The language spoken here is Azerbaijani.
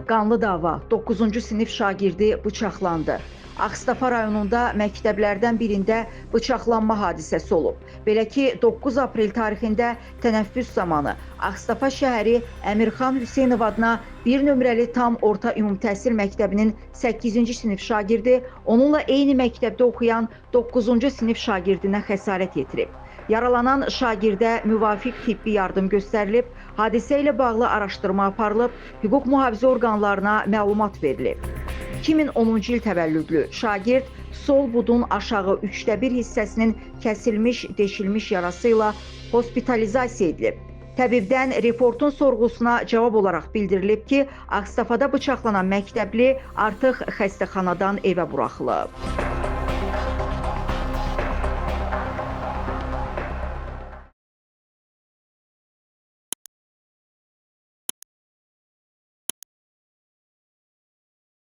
Qanlı dava, 9-cu sinif şagirdi bıçaqlandı. Ağstafa rayonunda məktəblərdən birində bıçaqlanma hadisəsi olub. Belə ki, 9 aprel tarixində tənəffüs zamanı Ağstafa şəhəri Əmirxan Hüseynov adına 1 nömrəli tam orta ümumi təhsil məktəbinin 8-ci sinif şagirdi onunla eyni məktəbdə oxuyan 9-cu sinif şagirdinə xəsarət yetirib. Yaralanan şagirdə müvafiq tibbi yardım göstərilib, hadisə ilə bağlı araşdırma aparılıb, hüquq mühafizə orqanlarına məlumat verilib. 2010-cu il təvəllüdlü şagird sol budun aşağı 1/3 hissəsinin kəsilmiş, deşilmiş yarası ilə hospitalizasiya edilib. Təbibdən reportun sorğusuna cavab olaraq bildirilib ki, Ağstafada bıçaqlanan məktəbli artıq xəstəxanadan evə buraxılıb.